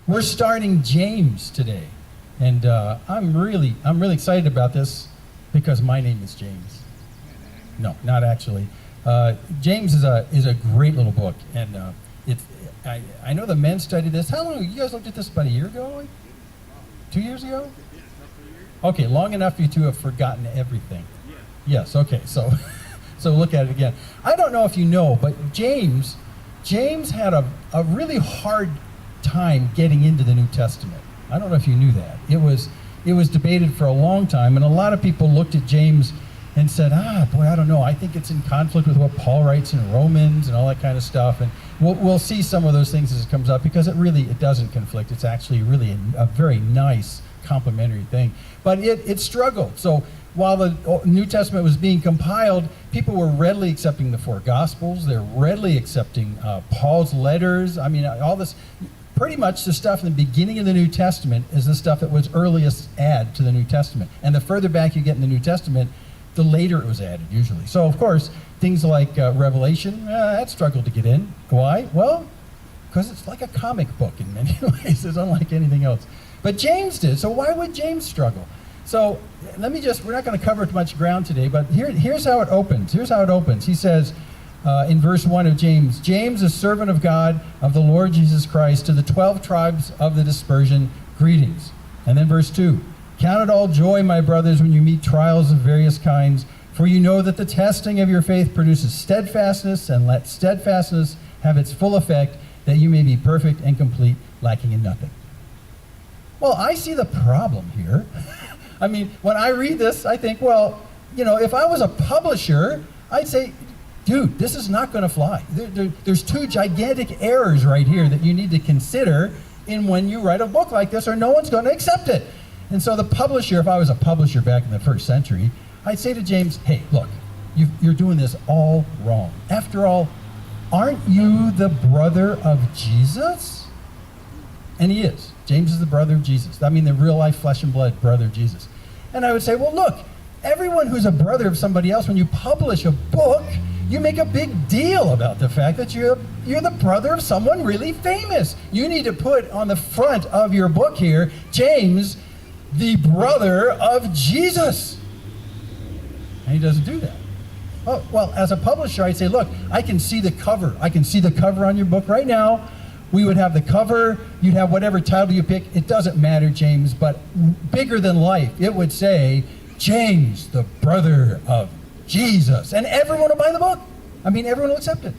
We're starting James today, and I'm really excited about this because my name is James. No, not actually. James is a great little book, and I know the men studied this. How long? You guys looked at this about a year ago? Like 2 years ago? Okay, long enough for you to have forgotten everything. Yes. Okay. So look at it again. I don't know if you know, but James had a really hard time getting into the New Testament. I don't know if you knew that. It was debated for a long time, and a lot of people looked at James and said, boy, I don't know. I think it's in conflict with what Paul writes in Romans and all that kind of stuff. And we'll see some of those things as it comes up, because it doesn't conflict. It's actually really a very nice complementary thing. But it struggled. So while the New Testament was being compiled, people were readily accepting the four Gospels. They're readily accepting Paul's letters. I mean, all this, pretty much the stuff in the beginning of the New Testament is the stuff that was earliest added to the New Testament. And the further back you get in the New Testament, the later it was added, usually. So, of course, things like Revelation, that struggled to get in. Why? Well, because it's like a comic book in many ways. It's unlike anything else. But James did, so why would James struggle? So we're not going to cover much ground today, but here's how it opens. He says in verse 1 of James, James, a servant of God, of the Lord Jesus Christ, to the 12 tribes of the dispersion, greetings. And then verse 2, count it all joy, my brothers, when you meet trials of various kinds, for you know that the testing of your faith produces steadfastness, and let steadfastness have its full effect, that you may be perfect and complete, lacking in nothing. Well, I see the problem here. I mean, when I read this, I think, well, if I was a publisher, I'd say, dude, this is not going to fly. There's two gigantic errors right here that you need to consider in when you write a book like this, or no one's going to accept it. And so the publisher, if I was a publisher back in the first century, I'd say to James, hey, look, you're doing this all wrong. After all, aren't you the brother of Jesus? And he is. James is the brother of Jesus. I mean, the real life, flesh and blood brother of Jesus. And I would say, well, look, everyone who's a brother of somebody else, when you publish a book, you make a big deal about the fact that you're the brother of someone really famous. You need to put on the front of your book here, James, the brother of Jesus. And he doesn't do that. Oh, well, as a publisher, I'd say, look, I can see the cover. I can see the cover on your book right now. We would have the cover, you'd have whatever title you pick. It doesn't matter, James, but bigger than life, it would say, James, the brother of Jesus. And everyone will buy the book. I mean, everyone will accept it.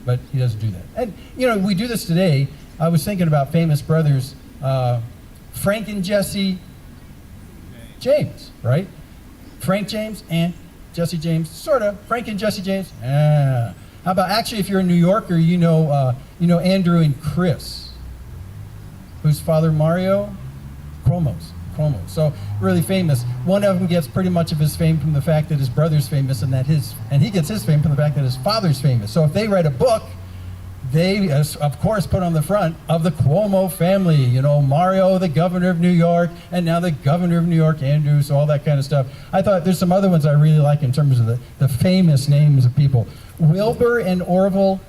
But he doesn't do that. And, we do this today. I was thinking about famous brothers, Frank and Jesse James, right? Frank James and Jesse James, sort of. Frank and Jesse James, How about, actually, if you're a New Yorker, you know Andrew and Chris. Who's Father Mario? Cuomo. So really famous. One of them gets pretty much of his fame from the fact that his brother's famous, and he gets his fame from the fact that his father's famous. So if they write a book, they, of course, put on the front of the Cuomo family. Mario, the governor of New York, and now the governor of New York, Andrew, so all that kind of stuff. I thought there's some other ones I really like in terms of the famous names of people. Wilbur and Orville.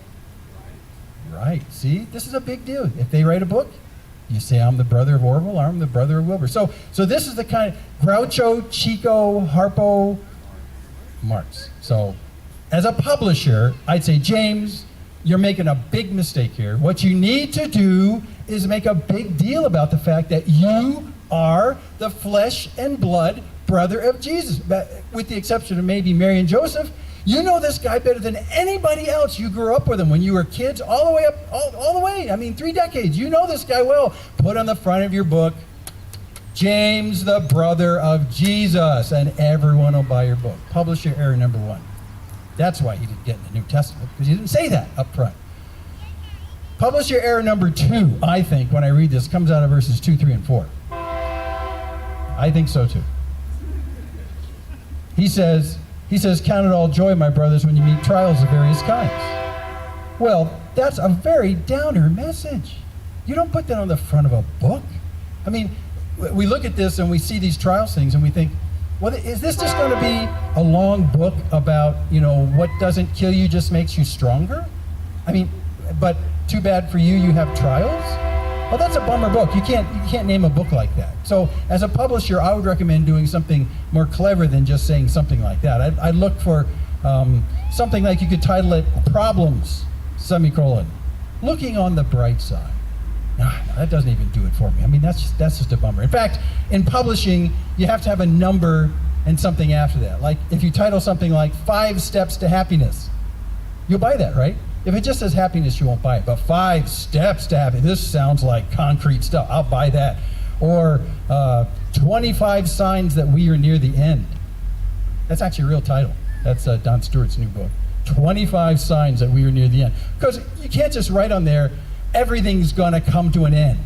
Right, see, this is a big deal. If they write a book, you say, I'm the brother of Orville, I'm the brother of Wilbur. So this is the kind of Groucho, Chico, Harpo, Marx. So as a publisher, I'd say, James, you're making a big mistake here. What you need to do is make a big deal about the fact that you are the flesh and blood brother of Jesus. With the exception of maybe Mary and Joseph, you know this guy better than anybody else. You grew up with him when you were kids, all the way up, all the way. I mean, 3 decades. You know this guy well. Put on the front of your book, James, the brother of Jesus, and everyone will buy your book. Publisher error number 1. That's why he didn't get in the New Testament, because he didn't say that up front. Publisher error number 2, I think, when I read this, comes out of verses 2, 3, and 4. I think so too. He says, count it all joy, my brothers, when you meet trials of various kinds. Well, that's a very downer message. You don't put that on the front of a book. I mean, we look at this and we see these trials things and we think, well, is this just going to be a long book about, what doesn't kill you just makes you stronger? I mean, but too bad for you, you have trials? Well, that's a bummer book. You can't name a book like that. So as a publisher, I would recommend doing something more clever than just saying something like that. I'd look for something like you could title it Problems, semicolon, Looking on the Bright Side. No, that doesn't even do it for me. I mean, that's just a bummer. In fact, in publishing, you have to have a number and something after that. Like if you title something like 5 Steps to Happiness, you'll buy that, right? If it just says happiness, you won't buy it. But 5 Steps to Happiness, this sounds like concrete stuff. I'll buy that. Or 25 Signs that We Are Near the End. That's actually a real title. That's Don Stewart's new book. 25 Signs that We Are Near the End. Because you can't just write on there, everything's going to come to an end.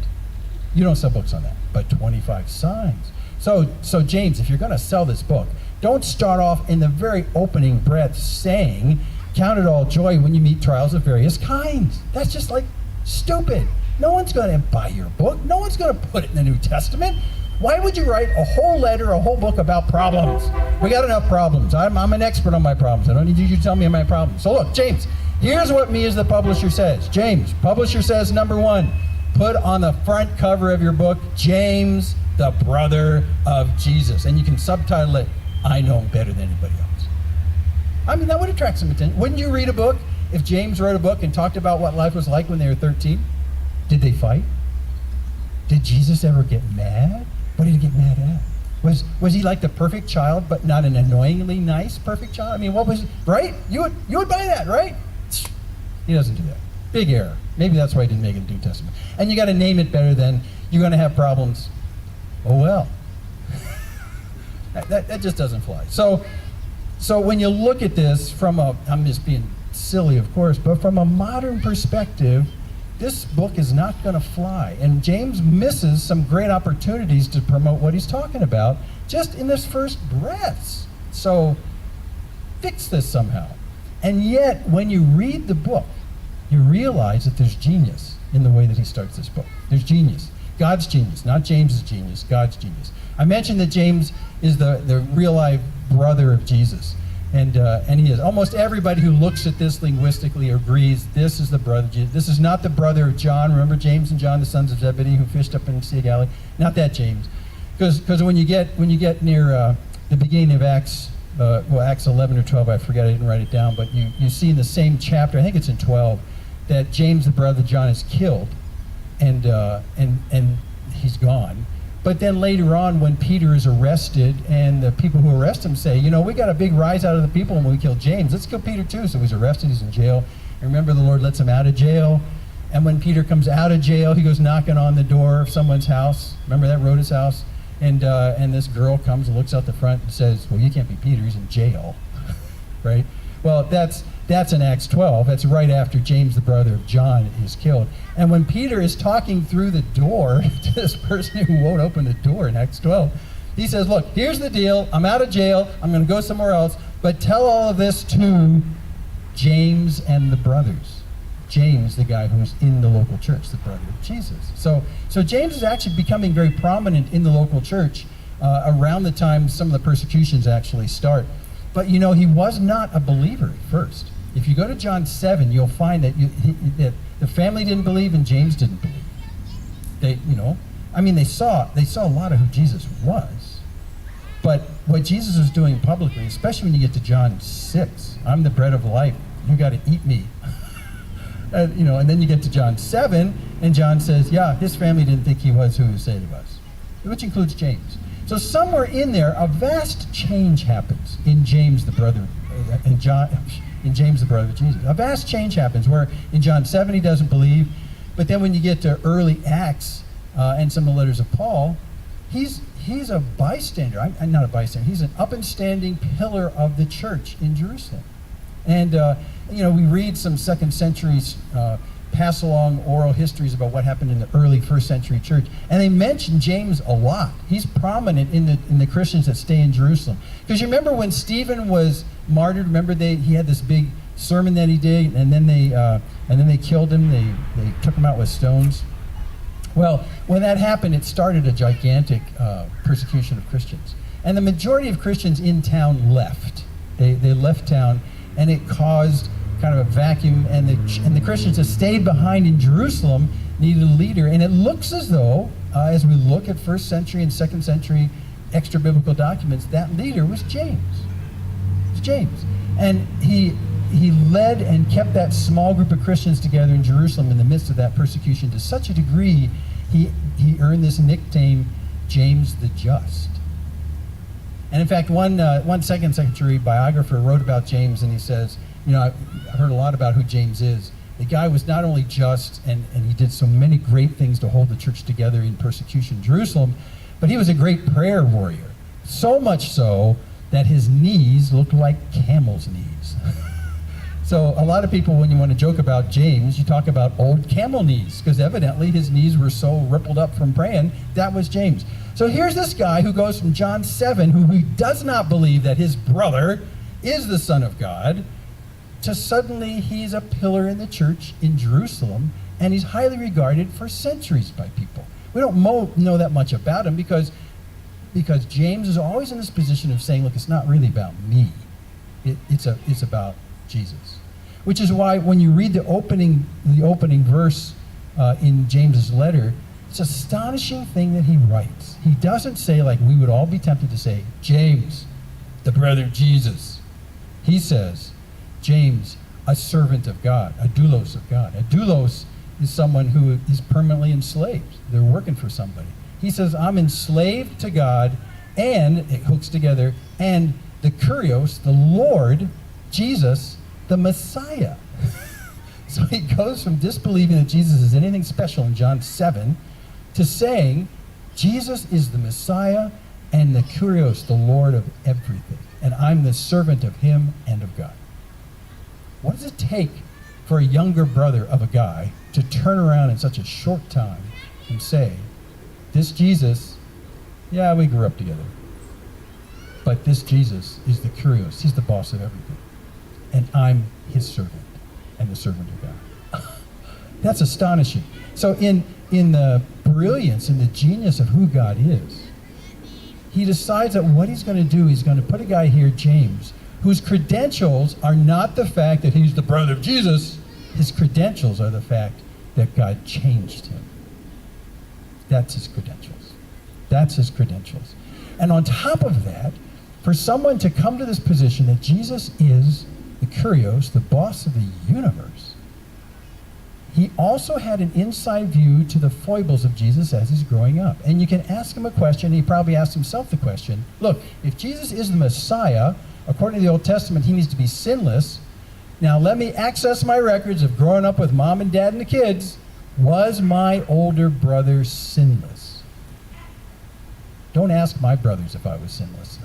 You don't sell books on that, but 25 signs. So James, if you're going to sell this book, don't start off in the very opening breath saying, count it all joy when you meet trials of various kinds. That's just like stupid. No one's going to buy your book. No one's going to put it in the New Testament. Why would you write a whole letter, a whole book about problems? We got enough problems. I'm an expert on my problems. I don't need you to tell me my problems. So look, James, here's what me as the publisher says. James, publisher says, number 1, put on the front cover of your book, James, the brother of Jesus. And you can subtitle it, I know him better than anybody else. I mean, that would attract some attention. Wouldn't you read a book if James wrote a book and talked about what life was like when they were 13? Did they fight? Did Jesus ever get mad? What did he get mad at? Was he like the perfect child, but not an annoyingly nice perfect child? I mean, what was, right? You would buy that, right? He doesn't do that. Big error. Maybe that's why he didn't make it in the New Testament. And you got to name it better than you're going to have problems. Oh well. that just doesn't fly. So when you look at this from I'm just being silly, of course, but from a modern perspective, this book is not going to fly. And James misses some great opportunities to promote what he's talking about just in his first breaths. So fix this somehow. And yet, when you read the book, you realize that there's genius in the way that he starts this book. There's genius. God's genius, not James's genius, God's genius. I mentioned that James is the real-life brother of Jesus. And he is. Almost everybody who looks at this linguistically agrees this is the brother of Jesus. This is not the brother of John. Remember James and John, the sons of Zebedee, who fished up in the Sea of Galilee? Not that James. Because when you get near the beginning of Acts, Acts 11 or 12, I forget, I didn't write it down, but you see in the same chapter, I think it's in 12, that James, the brother of John, is killed, and he's gone. But then later on, when Peter is arrested, and the people who arrest him say, we got a big rise out of the people when we killed James. Let's kill Peter too. So he's arrested, he's in jail. And remember, the Lord lets him out of jail. And when Peter comes out of jail, he goes knocking on the door of someone's house. Remember that, Rhoda's house? And this girl comes and looks out the front and says, well, you can't be Peter, he's in jail, right? Well, that's in Acts 12. That's right after James, the brother of John, is killed. And when Peter is talking through the door to this person who won't open the door in Acts 12, he says, look, here's the deal. I'm out of jail. I'm going to go somewhere else. But tell all of this to James and the brothers. James, the guy who's in the local church, the brother of Jesus. So James is actually becoming very prominent in the local church around the time some of the persecutions actually start. But he was not a believer at first. If you go to John 7, you'll find that that the family didn't believe and James didn't believe. They saw a lot of who Jesus was. But what Jesus was doing publicly, especially when you get to John 6, I'm the bread of life, you got to eat me. And then you get to John 7, and John says, yeah, his family didn't think he was who he said he was, which includes James. So somewhere in there, a vast change happens in James, the brother, in James, the brother of Jesus. A vast change happens where in John 7 he doesn't believe, but then when you get to early Acts and some of the letters of Paul, he's a bystander. I'm not a bystander. He's an up-and-standing pillar of the church in Jerusalem. And we read some second century pass along oral histories about what happened in the early first century church, and they mention James a lot. He's prominent in the Christians that stay in Jerusalem. Because you remember when Stephen was martyred, remember he had this big sermon that he did, and then they killed him. They took him out with stones. Well, when that happened, it started a gigantic persecution of Christians, and the majority of Christians in town left. They left town, and it caused kind of a vacuum, and the Christians that stayed behind in Jerusalem, needed a leader. And it looks as though, as we look at first century and second century extra biblical documents, that leader was James. It's James. And he led and kept that small group of Christians together in Jerusalem in the midst of that persecution to such a degree, he earned this nickname, James the Just. And in fact, one second century biographer wrote about James, and he says, I've heard a lot about who James is. The guy was not only just, and he did so many great things to hold the church together in persecution in Jerusalem, but he was a great prayer warrior. So much so that his knees looked like camel's knees. So a lot of people, when you want to joke about James, you talk about old camel knees, because evidently his knees were so rippled up from praying. That was James. So here's this guy who goes from John 7, who does not believe that his brother is the Son of God, to suddenly he's a pillar in the church in Jerusalem, and he's highly regarded for centuries by people. We don't know that much about him because James is always in this position of saying, look, it's not really about me. It's about Jesus. Which is why when you read the opening verse in James's letter, it's an astonishing thing that he writes. He doesn't say, like we would all be tempted to say, James, the brother of Jesus. He says, James, a servant of God, a doulos of God. A doulos is someone who is permanently enslaved. They're working for somebody. He says, I'm enslaved to God, and it hooks together, and the Kurios, the Lord, Jesus, the Messiah. So he goes from disbelieving that Jesus is anything special in John 7 to saying Jesus is the Messiah and the Kurios, the Lord of everything. And I'm the servant of him and of God. What does it take for a younger brother of a guy to turn around in such a short time and say, this Jesus, yeah, we grew up together, but this Jesus is the Kurios. He's the boss of everything. And I'm his servant and the servant of God. That's astonishing. So in the brilliance and the genius of who God is, he decides that what he's going to do, he's going to put a guy here, James, whose credentials are not the fact that he's the brother of Jesus. His credentials are the fact that God changed him. That's his credentials. That's his credentials. And on top of that, for someone to come to this position that Jesus is the Kurios, the boss of the universe, he also had an inside view to the foibles of Jesus as he's growing up. And you can ask him a question, he probably asked himself the question, look, if Jesus is the Messiah, according to the Old Testament, he needs to be sinless. Now let me access my records of growing up with mom and dad and the kids. Was my older brother sinless? Don't ask my brothers if I was sinless.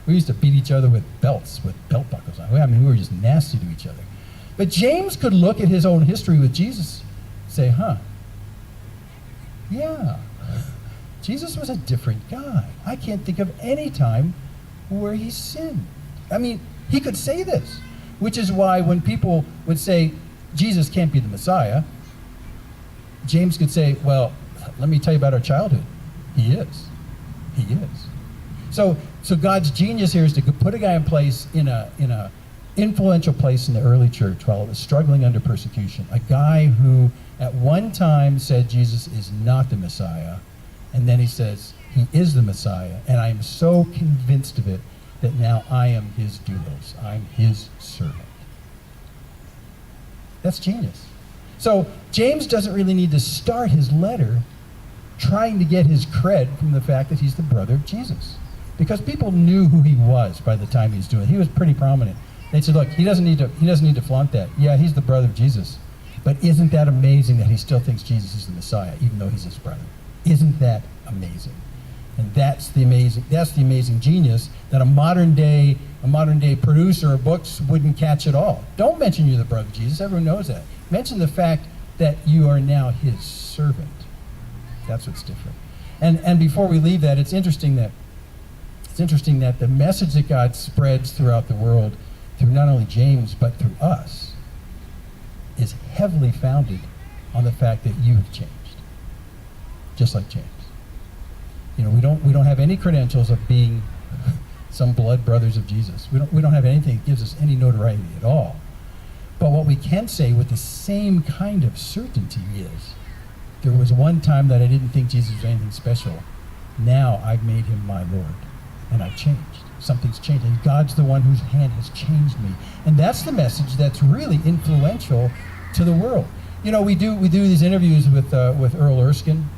We used to beat each other with belts, with belt buckles on. I mean, we were just nasty to each other. But James could look at his own history with Jesus and say, yeah, Jesus was a different guy. I can't think of any time where he sinned. I mean, he could say this, which is why when people would say, Jesus can't be the Messiah, James could say, well, let me tell you about our childhood. He is. He is. So God's genius here is to put a guy in place in a influential place in the early church while it was struggling under persecution. A guy who at one time said Jesus is not the Messiah, and then he says he is the Messiah, and I am so convinced of it that now I am his doulos. I'm his servant. That's genius. So James doesn't really need to start his letter trying to get his cred from the fact that he's the brother of Jesus, because people knew who he was by the time he was doing it. He was pretty prominent. They said, look, he doesn't need to flaunt that. Yeah, he's the brother of Jesus, but isn't that amazing that he still thinks Jesus is the Messiah, even though he's his brother? Isn't that amazing? And that's the amazing genius that a modern day producer of books wouldn't catch at all. Don't mention you're the brother of Jesus. Everyone knows that. Mention the fact that you are now his servant. That's what's different. And before we leave that, it's interesting that the message that God spreads throughout the world, through not only James but through us, is heavily founded on the fact that you have changed, just like James. You know, we don't have any credentials of being some blood brothers of Jesus. We don't have anything that gives us any notoriety at all. But what we can say with the same kind of certainty is, there was one time that I didn't think Jesus was anything special. Now I've made him my Lord, and I've changed. Something's changed, and God's the one whose hand has changed me. And that's the message that's really influential to the world. You know, we do these interviews with Earl Erskine,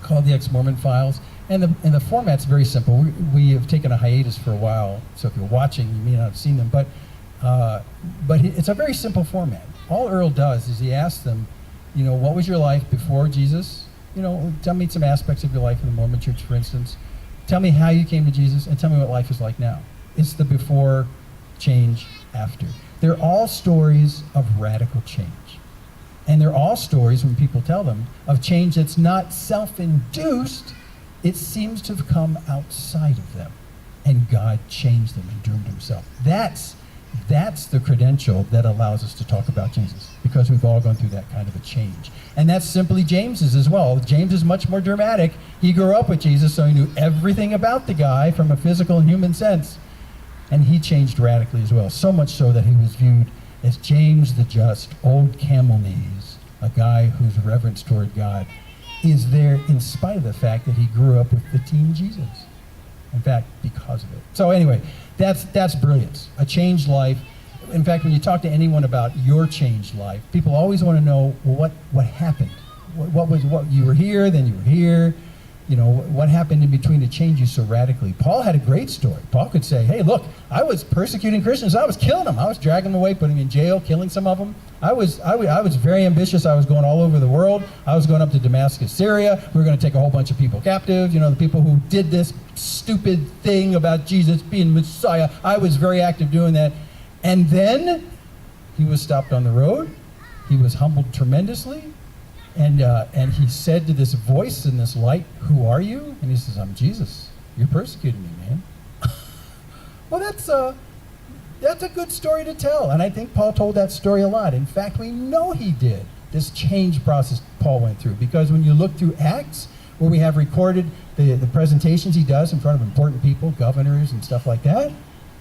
called the Ex-Mormon Files, and the format's very simple. We have taken a hiatus for a while, so if you're watching, you may not have seen them, but it's a very simple format. All Earl does is he asks them, you know, what was your life before Jesus? You know, tell me some aspects of your life in the Mormon Church, for instance. Tell me how you came to Jesus, and tell me what life is like now. It's the before, change, after. They're all stories of radical change. And they're all stories, when people tell them, of change that's not self-induced. It seems to have come outside of them. And God changed them and doomed himself. That's the credential that allows us to talk about Jesus, because we've all gone through that kind of a change. And that's simply James's as well. James is much more dramatic. He grew up with Jesus, so he knew everything about the guy from a physical and human sense. And he changed radically as well, so much so that he was viewed as James the Just, old camel knees, a guy whose reverence toward God is there in spite of the fact that he grew up with the teen Jesus. In fact, because of it. So anyway, that's brilliance, a changed life. In fact, when you talk to anyone about your changed life, people always want to know, well, what happened? What you were here, then you were here. You know, what happened in between to change you so radically? Paul had a great story. Paul could say, hey, look, I was persecuting Christians. I was killing them. I was dragging them away, putting them in jail, killing some of them. I was very ambitious. I was going all over the world. I was going up to Damascus, Syria. We were going to take a whole bunch of people captive. You know, the people who did this stupid thing about Jesus being Messiah. I was very active doing that. And then he was stopped on the road. He was humbled tremendously. And he said to this voice in this light, who are you? And he says, I'm Jesus. You're persecuting me, man. Well, that's a good story to tell. And I think Paul told that story a lot. In fact, we know he did. This change process Paul went through. Because when you look through Acts, where we have recorded the presentations he does in front of important people, governors and stuff like that,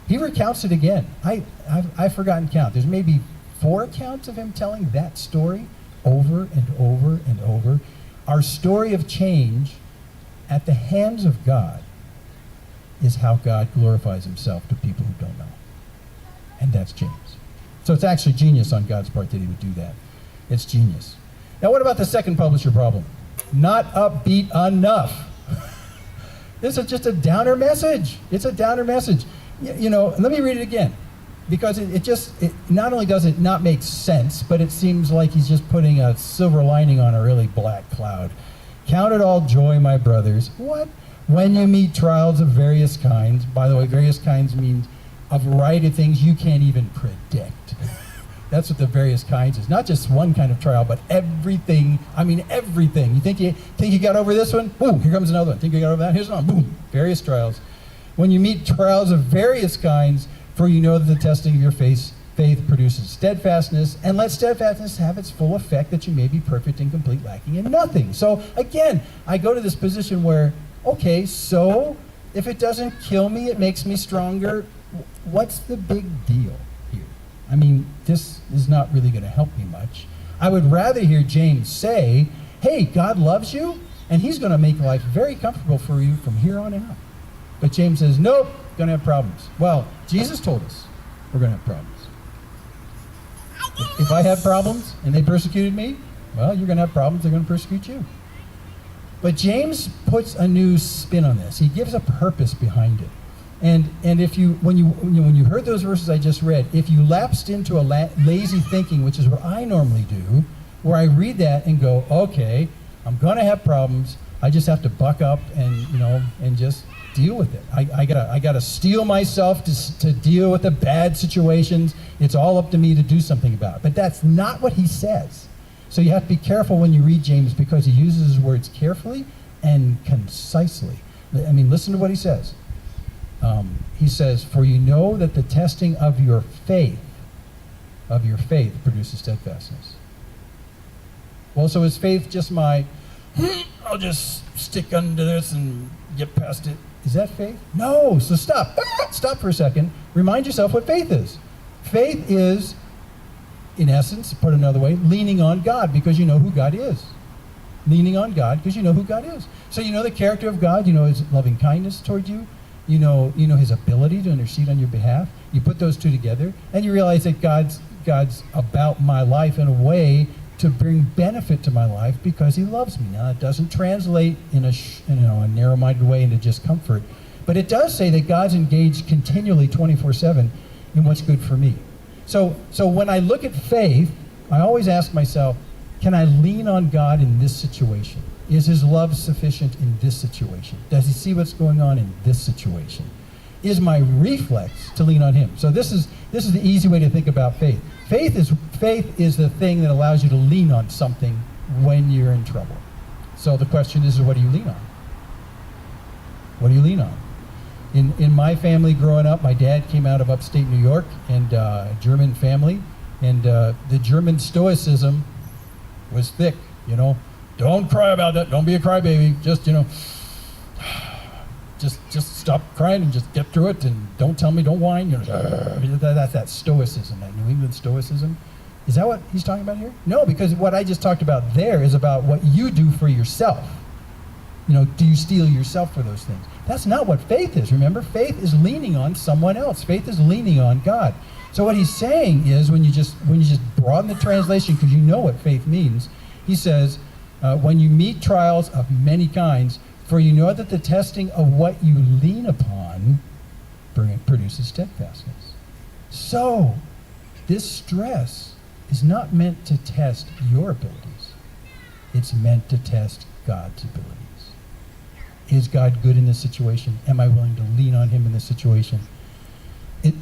he recounts it again. I've forgotten count. There's maybe 4 accounts of him telling that story over and over and over. Our story of change at the hands of God is how God glorifies himself to people who don't know. And that's James. So it's actually genius on God's part that he would do that. It's genius. Now what about the second publisher problem? Not upbeat enough. This is just a downer message. It's a downer message. You know, let me read it again. Because it not only does it not make sense, but it seems like he's just putting a silver lining on a really black cloud. Count it all joy, my brothers. What? When you meet trials of various kinds. By the way, various kinds means a variety of things you can't even predict. That's what the various kinds is. Not just one kind of trial, but everything. I mean, everything. You think you got over this one? Boom, here comes another one. Think you got over that? Here's another one. Boom, various trials. When you meet trials of various kinds, for you know that the testing of your faith produces steadfastness, and let steadfastness have its full effect, that you may be perfect and complete, lacking in nothing. So again, I go to this position where, okay, so if it doesn't kill me, it makes me stronger. What's the big deal here? I mean, this is not really going to help me much. I would rather hear James say, hey, God loves you, and he's going to make life very comfortable for you from here on out. But James says, nope, going to have problems. Well, Jesus told us we're going to have problems. If I had problems and they persecuted me, well, you're going to have problems. They're going to persecute you. But James puts a new spin on this. He gives a purpose behind it. And if when you heard those verses I just read, if you lapsed into a lazy thinking, which is what I normally do, where I read that and go, okay, I'm going to have problems. I just have to buck up and just deal with it. I gotta steel myself to deal with the bad situations. It's all up to me to do something about it. But that's not what he says. So you have to be careful when you read James, because he uses his words carefully and concisely. I mean, listen to what he says. He says, for you know that the testing of your faith produces steadfastness. Well, so is faith just my, I'll just stick under this and get past it? Is that faith? No, so stop. Stop for a second. Remind yourself what faith is. Faith is in essence, put another way, leaning on God because you know who God is. Leaning on God because you know who God is. So you know the character of God, you know his loving kindness toward you, you know his ability to intercede on your behalf. You put those two together and you realize that God's about my life in a way to bring benefit to my life because he loves me. Now, it doesn't translate in a narrow-minded way into just comfort, but it does say that God's engaged continually 24/7 in what's good for me. So when I look at faith, I always ask myself, can I lean on God in this situation? Is his love sufficient in this situation? Does he see what's going on in this situation? Is my reflex to lean on him? So this is the easy way to think about faith. Faith is the thing that allows you to lean on something when you're in trouble. So the question is, what do you lean on? What do you lean on? In my family growing up, my dad came out of upstate New York and German family, and the German stoicism was thick, you know. Don't cry about that. Don't be a crybaby. Just, you know, just stop crying and just get through it, and don't tell me, don't whine. You know, that's that stoicism, that New England stoicism. Is that what he's talking about here? No, because what I just talked about there is about what you do for yourself. You know, do you steel yourself for those things? That's not what faith is. Remember, faith is leaning on someone else. Faith is leaning on God. So what he's saying is, when you just broaden the translation, because you know what faith means, he says, when you meet trials of many kinds, for you know that the testing of what you lean upon produces steadfastness. So, this stress is not meant to test your abilities. It's meant to test God's abilities. Is God good in this situation? Am I willing to lean on him in this situation?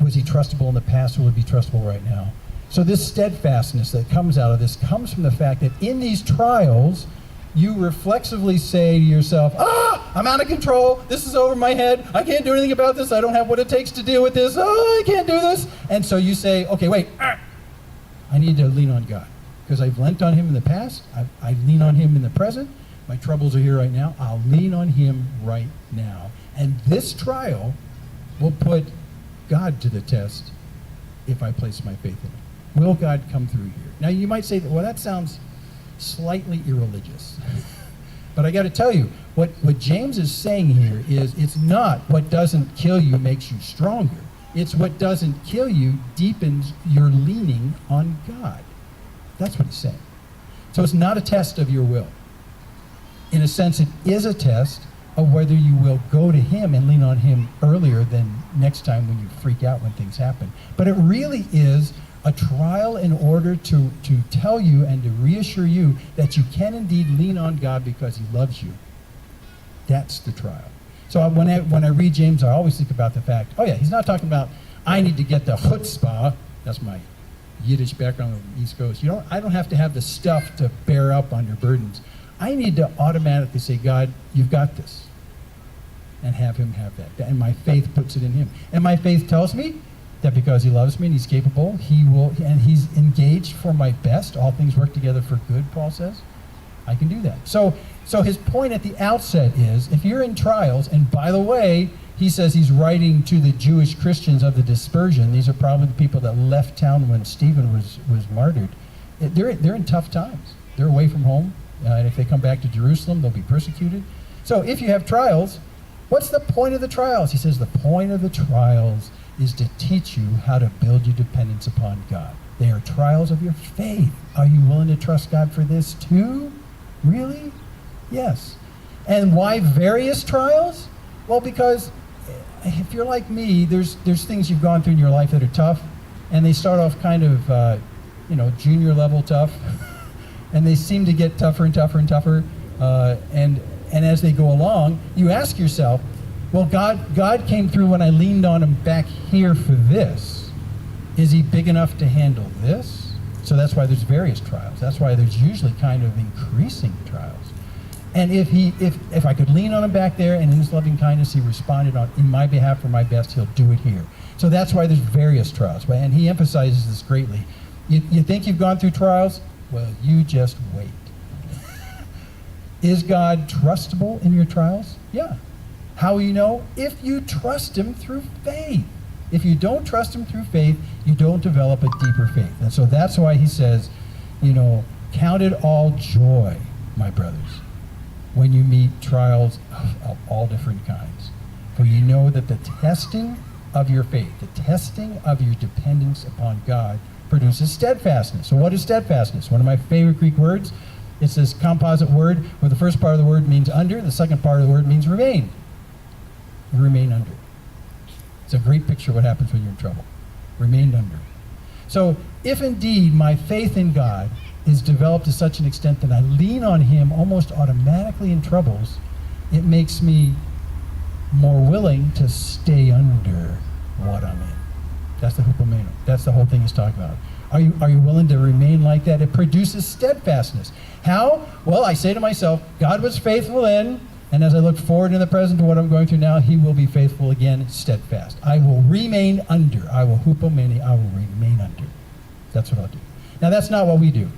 Was he trustable in the past, or will he be trustable right now? So this steadfastness that comes out of this comes from the fact that in these trials, you reflexively say to yourself, I'm out of control. This is over my head. I can't do anything about this. I don't have what it takes to deal with this. I can't do this. And so you say, okay, wait, I need to lean on God because I've lent on him in the past. I lean on him in the present. My troubles are here right now. I'll lean on him right now. And this trial will put God to the test if I place my faith in him. Will God come through here? Now you might say, well, that sounds slightly irreligious. But I got to tell you, what James is saying here is it's not what doesn't kill you makes you stronger. It's what doesn't kill you deepens your leaning on God. That's what he's saying. So it's not a test of your will. In a sense, it is a test of whether you will go to him and lean on him earlier than next time when you freak out when things happen. But it really is a trial in order to tell you and to reassure you that you can indeed lean on God because he loves you. That's the trial. So when I read James, I always think about the fact, he's not talking about, I need to get the chutzpah. That's my Yiddish background on the East Coast. I don't have to have the stuff to bear up under burdens. I need to automatically say, God, you've got this. And have him have that. And my faith puts it in him. And my faith tells me that because he loves me and he's capable, he will, and he's engaged for my best. All things work together for good, Paul says. I can do that. So his point at the outset is, if you're in trials, and by the way, he says he's writing to the Jewish Christians of the dispersion. These are probably the people that left town when Stephen was martyred. They're in tough times. They're away from home. And if they come back to Jerusalem, they'll be persecuted. So if you have trials, what's the point of the trials? He says the point of the trials is to teach you how to build your dependence upon God. They are trials of your faith. Are you willing to trust God for this too? Really? Yes. And why various trials? Well, because if you're like me, there's things you've gone through in your life that are tough, and they start off kind of, junior level tough, and they seem to get tougher and tougher and tougher, and as they go along, you ask yourself, well, God came through when I leaned on him back here for this. Is he big enough to handle this? So that's why there's various trials. That's why there's usually kind of increasing trials. And if I could lean on him back there, and in his loving kindness he responded in my behalf for my best, he'll do it here. So that's why there's various trials. And he emphasizes this greatly. You think you've gone through trials? Well, you just wait. Is God trustable in your trials? Yeah. How will you know? If you trust him through faith. If you don't trust him through faith, you don't develop a deeper faith. And so that's why he says, count it all joy, my brothers, when you meet trials of all different kinds. For you know that the testing of your faith, the testing of your dependence upon God produces steadfastness. So what is steadfastness? One of my favorite Greek words. It's this composite word where the first part of the word means under, the second part of the word means remain. You remain under. It's a great picture of what happens when you're in trouble. Remained under. So if indeed my faith in God is developed to such an extent that I lean on him almost automatically in troubles, it makes me more willing to stay under what I'm in. That's the hupomeno. That's the whole thing he's talking about. Are you willing to remain like that? It produces steadfastness. How? Well, I say to myself, God was faithful then, and as I look forward in the present to what I'm going through now, he will be faithful again, steadfast. I will remain under. I will hupomene. I will remain under. That's what I'll do. Now, that's not what we do.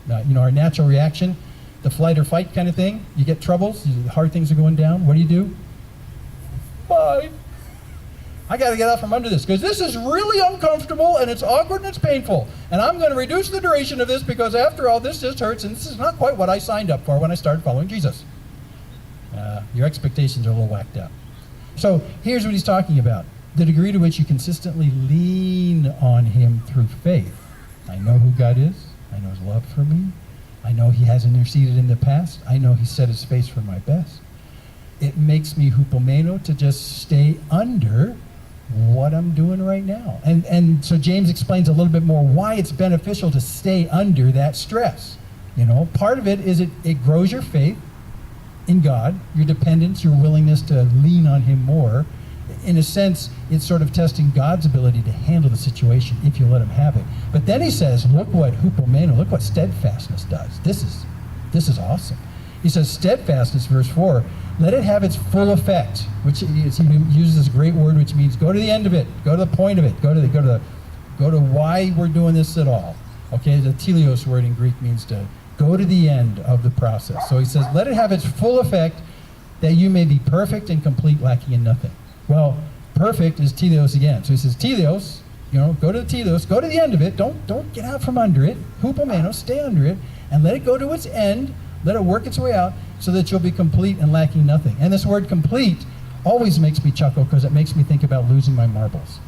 Our natural reaction, the flight or fight kind of thing, you get troubles, hard things are going down. What do? Bye. I got to get out from under this because this is really uncomfortable and it's awkward and it's painful. And I'm going to reduce the duration of this because after all, this just hurts and this is not quite what I signed up for when I started following Jesus. Your expectations are a little whacked out. So here's what he's talking about. The degree to which you consistently lean on him through faith. I know who God is. I know his love for me. I know he has interceded in the past. I know he set his face for my best. It makes me hupomeno to just stay under what I'm doing right now. And so James explains a little bit more why it's beneficial to stay under that stress. Part of it is it grows your faith in God, your dependence, your willingness to lean on him more. In a sense, it's sort of testing God's ability to handle the situation if you let him have it. But then he says, look what steadfastness does. This is awesome. He says, steadfastness, verse 4, let it have its full effect, which he uses this great word which means go to the end of it, go to the point of it, go to why we're doing this at all. Okay, the teleos word in Greek means to go to the end of the process. So he says, let it have its full effect that you may be perfect and complete, lacking in nothing. Well, perfect is teleos again. So he says, teleos, go to the teleos, go to the end of it, don't get out from under it, hupomeno, stay under it, and let it go to its end, let it work its way out, so that you'll be complete and lacking nothing. And this word complete always makes me chuckle because it makes me think about losing my marbles.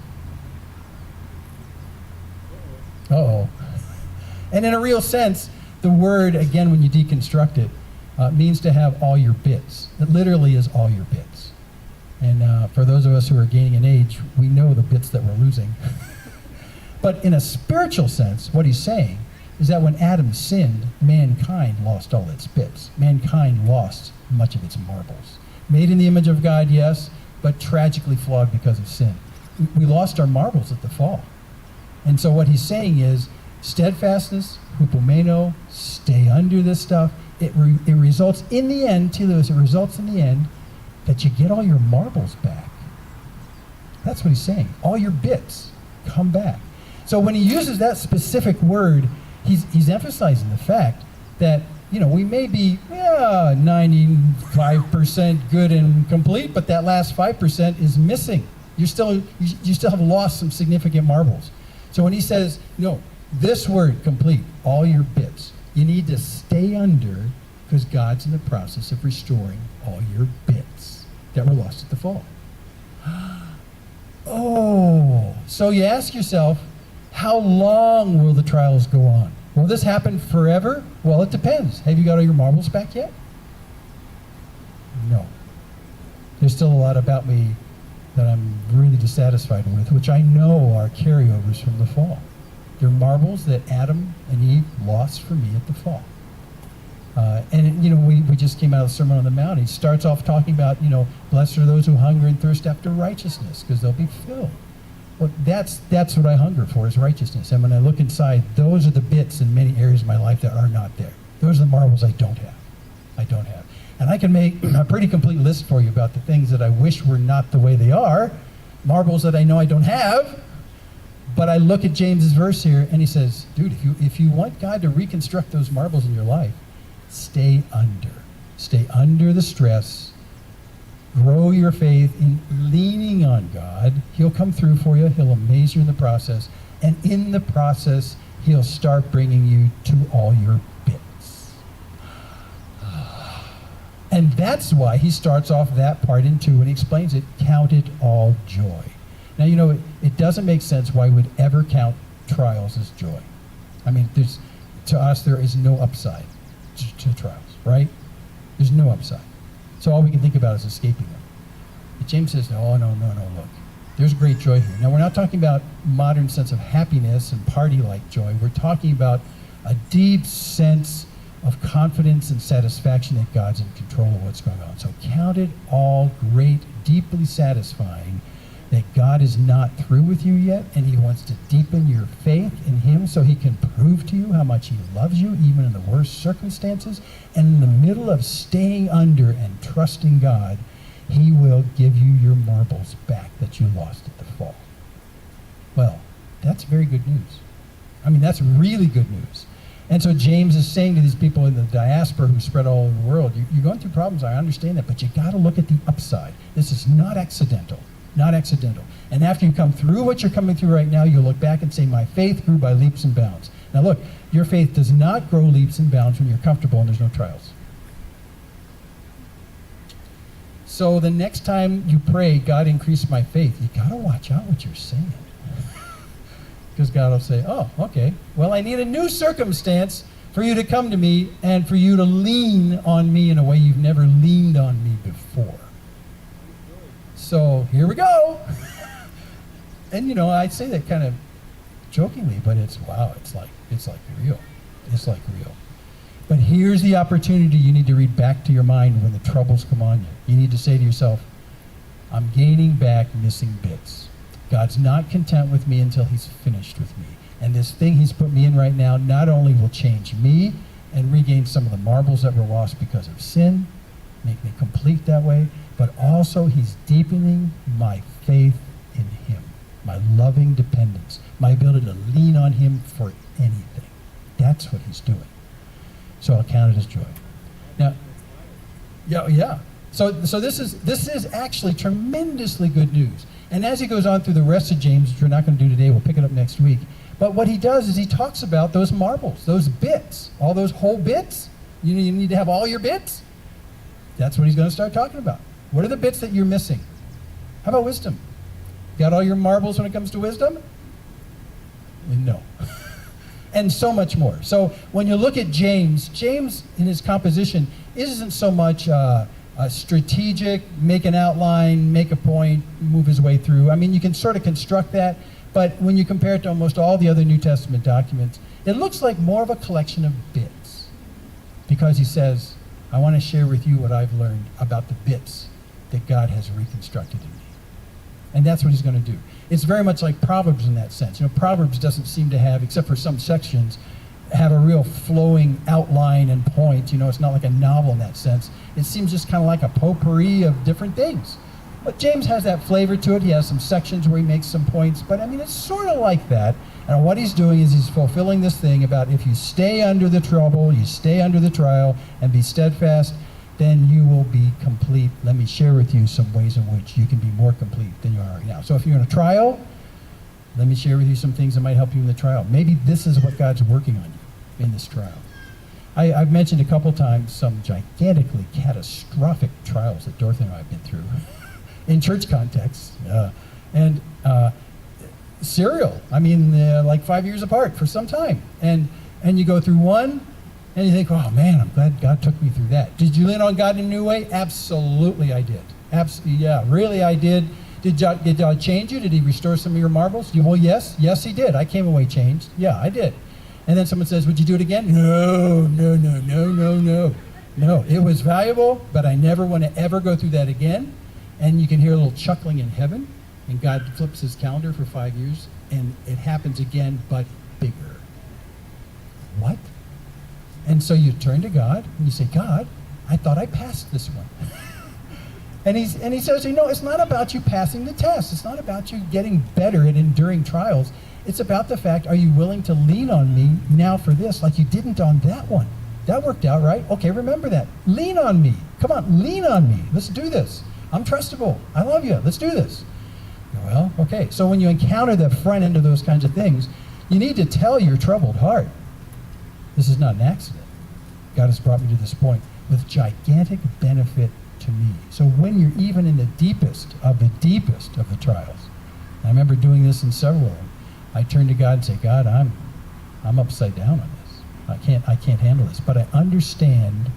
Uh-oh. And in a real sense, the word, again, when you deconstruct it, means to have all your bits. It literally is all your bits. And for those of us who are gaining in age, we know the bits that we're losing. But in a spiritual sense, what he's saying is that when Adam sinned, mankind lost all its bits. Mankind lost much of its marbles. Made in the image of God, yes, but tragically flawed because of sin. We lost our marbles at the fall. And so what he's saying is, steadfastness, hupomeno, stay under this stuff. It results in the end, teleos, it results in the end that you get all your marbles back. That's what he's saying. All your bits come back. So when he uses that specific word, he's emphasizing the fact that, we may be 95% good and complete, but that last 5% is missing. You still have lost some significant marbles. So when he says, this word, complete, all your bits, you need to stay under because God's in the process of restoring all your bits that were lost at the fall. Oh, so you ask yourself, how long will the trials go on? Will this happen forever? Well, it depends. Have you got all your marbles back yet? No. There's still a lot about me that I'm really dissatisfied with, which I know are carryovers from the fall. They're marbles that Adam and Eve lost for me at the fall. We just came out of the Sermon on the Mount. He starts off talking about, blessed are those who hunger and thirst after righteousness, because they'll be filled. Well, that's what I hunger for, is righteousness. And when I look inside, those are the bits in many areas of my life that are not there. Those are the marbles I don't have. And I can make a pretty complete list for you about the things that I wish were not the way they are, marbles that I know I don't have. But I look at James's verse here, and he says, dude, if you want God to reconstruct those marbles in your life, stay under. Stay under the stress Grow your faith in leaning on God. He'll come through for you. He'll amaze you in the process. And in the process, he'll start bringing you to all your bits. And that's why he starts off that part in 2 and he explains it, count it all joy. Now, you know, it doesn't make sense why we'd ever count trials as joy. I mean, to us, there is no upside to trials, right? There's no upside. So all we can think about is escaping them. But James says, no, look. There's great joy here. Now, we're not talking about modern sense of happiness and party-like joy. We're talking about a deep sense of confidence and satisfaction that God's in control of what's going on. So count it all great, deeply satisfying that God is not through with you yet, and he wants to deepen your faith in him so he can prove to you how much he loves you, even in the worst circumstances. And in the middle of staying under and trusting God, he will give you your marbles back that you lost at the fall. Well, that's very good news. I mean, that's really good news. And so James is saying to these people in the diaspora who spread all over the world, you're going through problems, I understand that, but you got to look at the upside. This is not accidental. Not accidental. And after you come through what you're coming through right now, you'll look back and say, my faith grew by leaps and bounds. Now look, your faith does not grow leaps and bounds when you're comfortable and there's no trials. So the next time you pray, God increase my faith, you got to watch out what you're saying. Because God will say, oh, okay, well, I need a new circumstance for you to come to me and for you to lean on me in a way you've never leaned on me before. So here we go. And you know, I say that kind of jokingly, but it's wow, it's like real. It's like real. But here's the opportunity you need to read back to your mind when the troubles come on you. You need to say to yourself, I'm gaining back missing bits. God's not content with me until he's finished with me. And this thing he's put me in right now not only will change me and regain some of the marbles that were lost because of sin, make me complete that way, but also he's deepening my faith in him, my loving dependence, my ability to lean on him for anything. That's what he's doing. So I'll count it as joy. Now, yeah. So this is actually tremendously good news. And as he goes on through the rest of James, which we're not going to do today, we'll pick it up next week. But what he does is he talks about those marbles, those bits, all those whole bits. You need to have all your bits. That's what he's going to start talking about. What are the bits that you're missing? How about wisdom? Got all your marbles when it comes to wisdom? No. And so much more. So when you look at James in his composition isn't so much a strategic, make an outline, make a point, move his way through. I mean, you can sort of construct that, but when you compare it to almost all the other New Testament documents, it looks like more of a collection of bits. Because he says, I want to share with you what I've learned about the bits that God has reconstructed in me. And that's what he's going to do. It's very much like Proverbs in that sense. You know, Proverbs doesn't seem to have, except for some sections, have a real flowing outline and point. You know, it's not like a novel in that sense. It seems just kind of like a potpourri of different things. But James has that flavor to it. He has some sections where he makes some points. But I mean, it's sort of like that. And what he's doing is he's fulfilling this thing about if you stay under the trouble, you stay under the trial, and be steadfast, then you will be complete. Let me share with you some ways in which you can be more complete than you are right now. So if you're in a trial, let me share with you some things that might help you in the trial. Maybe this is what God's working on you in this trial. I've mentioned a couple times some gigantically catastrophic trials that Dorothy and I have been through in church contexts. And serial, I mean, like 5 years apart for some time. And you go through one, and you think, oh man, I'm glad God took me through that. Did you lean on God in a new way? Absolutely I did. Yeah, really I did. Did God change you? Did he restore some of your marbles? Well, yes he did. I came away changed. Yeah, I did. And then someone says, would you do it again? No. No, it was valuable, but I never want to ever go through that again. And you can hear a little chuckling in heaven, and God flips his calendar for 5 years, and it happens again, but bigger. What? And so you turn to God, and you say, God, I thought I passed this one. and he says, no, it's not about you passing the test. It's not about you getting better at enduring trials. It's about the fact, are you willing to lean on me now for this like you didn't on that one? That worked out, right? Okay, remember that. Lean on me. Come on, lean on me. Let's do this. I'm trustable. I love you. Let's do this. Well, okay. So when you encounter the front end of those kinds of things, you need to tell your troubled heart, this is not an accident. God has brought me to this point with gigantic benefit to me. So when you're even in the deepest of the trials, I remember doing this in several of them, I turn to God and say, God, I'm upside down on this. I can't handle this. But I understand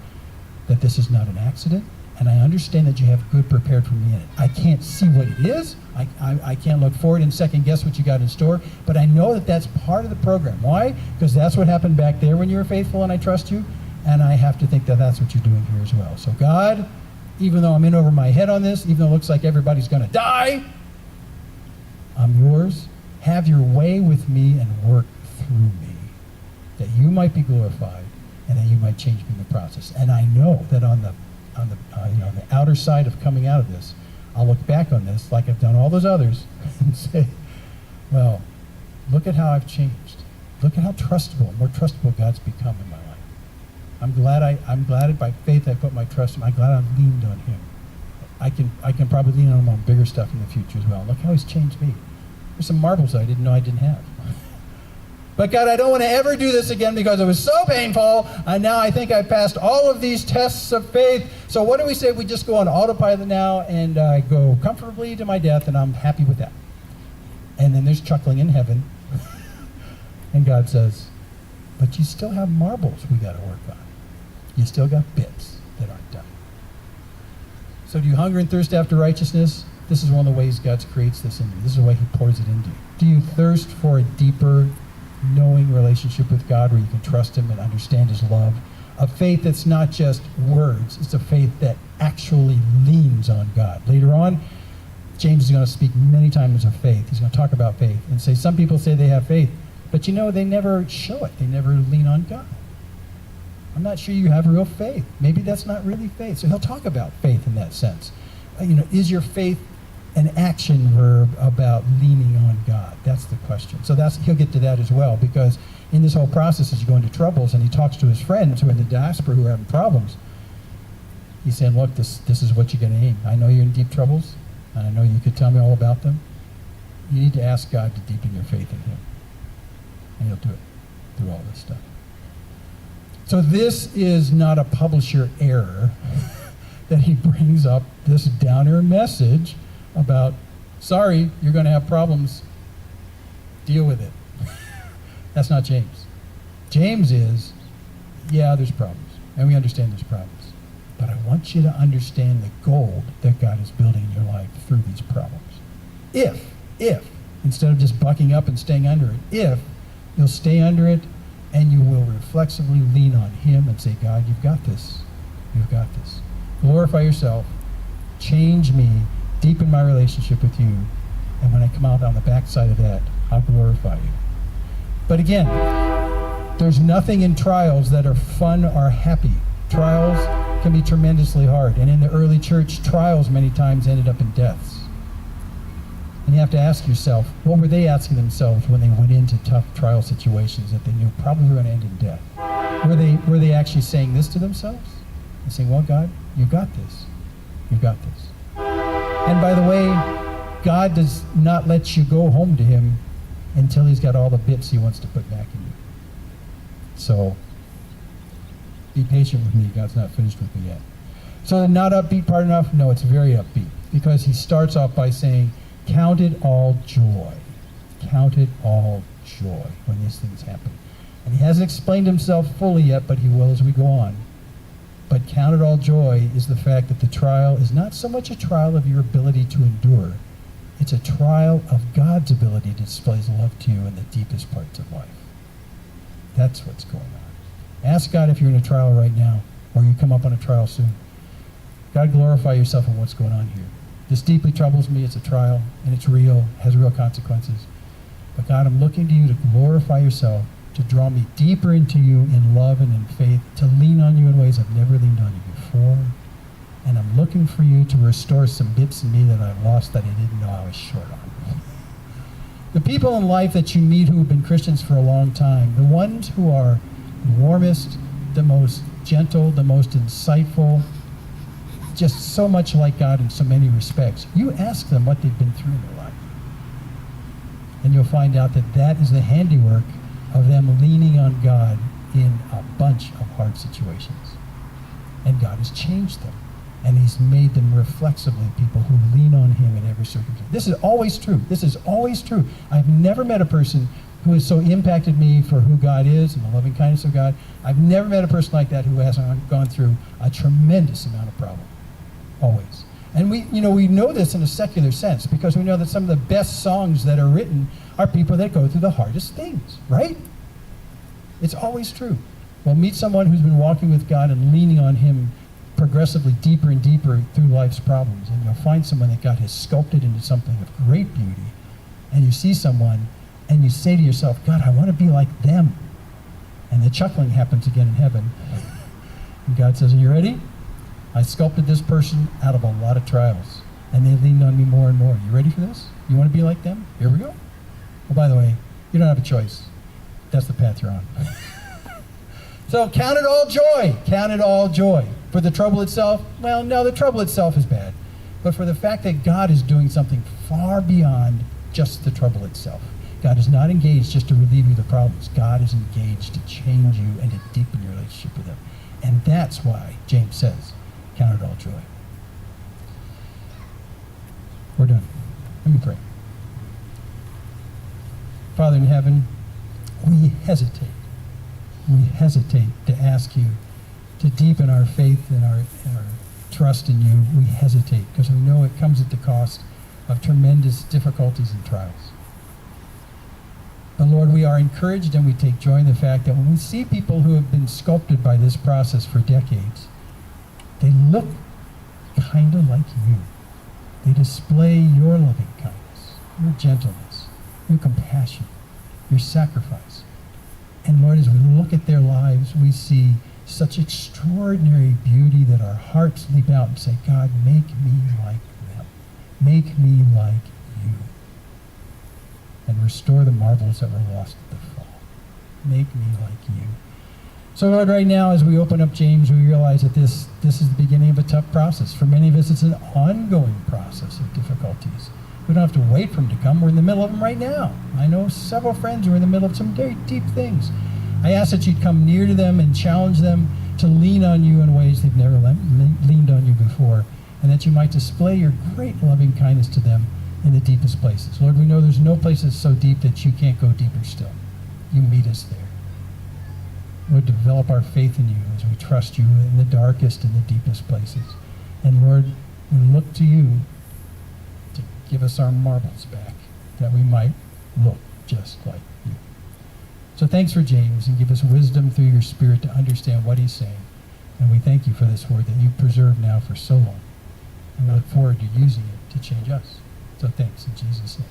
that this is not an accident, and I understand that you have good prepared for me in it. I can't see what it is. I can't look forward and second guess what you got in store, but I know that that's part of the program. Why? Because that's what happened back there when you were faithful and I trust you, and I have to think that that's what you're doing here as well. So God, even though I'm in over my head on this, even though it looks like everybody's going to die, I'm yours. Have your way with me and work through me, that you might be glorified and that you might change me in the process. And I know that on the outer side of coming out of this, I'll look back on this like I've done all those others and say, well, look at how I've changed. Look at how more trustable God's become in my life. I'm glad by faith I put my trust in him. I'm glad I leaned on him. I can probably lean on him on bigger stuff in the future as well. Look how he's changed me. There's some marbles I didn't know I didn't have. But God, I don't want to ever do this again because it was so painful, and now I think I've passed all of these tests of faith. So what do we say if we just go on autopilot now and go comfortably to my death, and I'm happy with that? And then there's chuckling in heaven, and God says, but you still have marbles we got to work on. You still got bits that aren't done. So do you hunger and thirst after righteousness? This is one of the ways God creates this in you. This is the way he pours it into you. Do you thirst for a deeper, knowing relationship with God where you can trust him and understand his love? A faith that's not just words. It's a faith that actually leans on God. Later on, James is going to speak many times of faith. He's going to talk about faith and say some people say they have faith, but they never show it. They never lean on God. I'm not sure you have real faith. Maybe that's not really faith. So he'll talk about faith in that sense. Is your faith an action verb about leaning on God? That's the question. So he'll get to that as well, because in this whole process, as you go into troubles and he talks to his friends who are in the diaspora who are having problems, he's saying, look, this is what you're going to aim. I know you're in deep troubles, and I know you could tell me all about them. You need to ask God to deepen your faith in him, and he'll do it through all this stuff. So this is not a publisher error that he brings up this downer message about, sorry, you're going to have problems, deal with it. That's not James. James is, yeah, there's problems, and we understand there's problems, but I want you to understand the gold that God is building in your life through these problems. If, instead of just bucking up and staying under it, if you'll stay under it and you will reflexively lean on him and say, God, you've got this. Glorify yourself, change me, deepen my relationship with you, and when I come out on the backside of that, I'll glorify you. But again, there's nothing in trials that are fun or happy. Trials can be tremendously hard, and in the early church, trials many times ended up in deaths. And you have to ask yourself, what were they asking themselves when they went into tough trial situations that they knew probably were going to end in death? Were they actually saying this to themselves? They're saying, well, God, you've got this. You've got this. And by the way, God does not let you go home to him until he's got all the bits he wants to put back in you. So be patient with me. God's not finished with me yet. So the not upbeat part enough? No, it's very upbeat, because he starts off by saying, count it all joy. Count it all joy when these things happen. And he hasn't explained himself fully yet, but he will as we go on. But count it all joy is the fact that the trial is not so much a trial of your ability to endure. It's a trial of God's ability to display his love to you in the deepest parts of life. That's what's going on. Ask God if you're in a trial right now, or you come up on a trial soon. God, glorify yourself in what's going on here. This deeply troubles me. It's a trial, and it's real, has real consequences. But God, I'm looking to you to glorify yourself, to draw me deeper into you in love and in faith, to lean on you in ways I've never leaned on you before. And I'm looking for you to restore some bits in me that I've lost that I didn't know I was short on. The people in life that you meet who have been Christians for a long time, the ones who are the warmest, the most gentle, the most insightful, just so much like God in so many respects, you ask them what they've been through in their life. And you'll find out that that is the handiwork of them leaning on God in a bunch of hard situations. And God has changed them. And he's made them reflexively people who lean on him in every circumstance. This is always true. This is always true. I've never met a person who has so impacted me for who God is and the loving kindness of God. I've never met a person like that who hasn't gone through a tremendous amount of problem. Always. And we know this in a secular sense because we know that some of the best songs that are written are people that go through the hardest things, right? It's always true. Well, meet someone who's been walking with God and leaning on him progressively deeper and deeper through life's problems, and you'll find someone that God has sculpted into something of great beauty. And you see someone and you say to yourself, God, I want to be like them. And the chuckling happens again in heaven. And God says, are you ready? I sculpted this person out of a lot of trials, and they leaned on me more and more. You ready for this? You want to be like them? Here we go. Oh, by the way, you don't have a choice. That's the path you're on. So count it all joy. Count it all joy. For the trouble itself, well, no, the trouble itself is bad. But for the fact that God is doing something far beyond just the trouble itself. God is not engaged just to relieve you of the problems. God is engaged to change you and to deepen your relationship with him. And that's why James says, count it all joy. We're done. Let me pray. Father in heaven, we hesitate. We hesitate to ask you to deepen our faith and our trust in you. We hesitate because we know it comes at the cost of tremendous difficulties and trials. But Lord, we are encouraged and we take joy in the fact that when we see people who have been sculpted by this process for decades, they look kind of like you. They display your loving kindness, your gentleness, your compassion, your sacrifice. And Lord, as we look at their lives, we see such extraordinary beauty that our hearts leap out and say, God, make me like them. Make me like you. And restore the marvels that were lost at the fall. Make me like you. So Lord, right now, as we open up James, we realize that this is the beginning of a tough process. For many of us, it's an ongoing process of difficulties. We don't have to wait for them to come. We're in the middle of them right now. I know several friends who are in the middle of some very deep things. I ask that you'd come near to them and challenge them to lean on you in ways they've never leaned on you before, and that you might display your great loving kindness to them in the deepest places. Lord, we know there's no place that's so deep that you can't go deeper still. You meet us there. Lord, develop our faith in you as we trust you in the darkest and the deepest places. And Lord, we look to you to give us our marbles back, that we might look just like you. So thanks for James, and give us wisdom through your Spirit to understand what he's saying. And we thank you for this word that you've preserved now for so long. And we look forward to using it to change us. So thanks in Jesus' name.